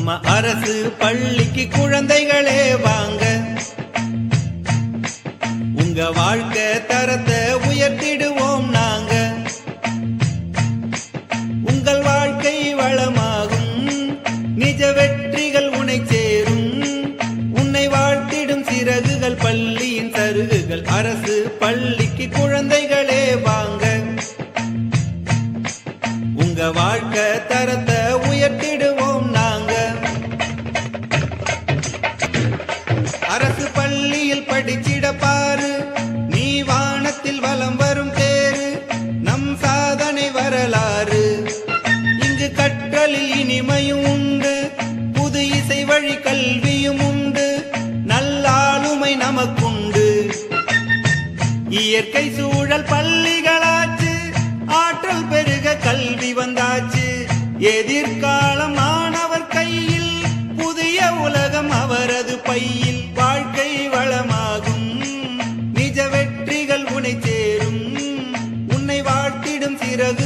நம்ம அரசு பள்ளிக்கு குழந்தைகளே வாங்க, உங்க வாழ்க்கை தரத்தை உயர்த்திடுவோம் நாங்க. உங்கள் வாழ்க்கை வளமாகும், நிஜ வெற்றிகள் உன்னை சேரும். உன்னை வாழ்த்திடும் சிறகுகள் பள்ளியின் சருகுகள். அரசு பள்ளிக்கு குழந்தைகளே வாங்க, உங்க வாழ்க்கை தரத்தை உயர்த்திடுவோம் நாங்க. அரசு பள்ளியில் படிச்சிட பாரு, நீ வானத்தில் வலம் வரும் தேரு. நம் சாதனை வரலாறு, இங்கு கற்றலில் இனிமையும் உண்டு, புது இசை வழி கல்வியும் உண்டு, நல்லாளுமை நமக்குண்டு. இயற்கை சூழல் பள்ளிகளாச்சு, ஆற்றல் பெருக கல்வி வந்தாச்சு. எதிர்காலம் மாணவர் கையில், புதிய உலகம் அவரது பையில். வாழ்க்கை வளமாகும், நிஜ வெற்றிகள் உன்னை சேரும். உன்னை வாழ்த்திடும் சிறகு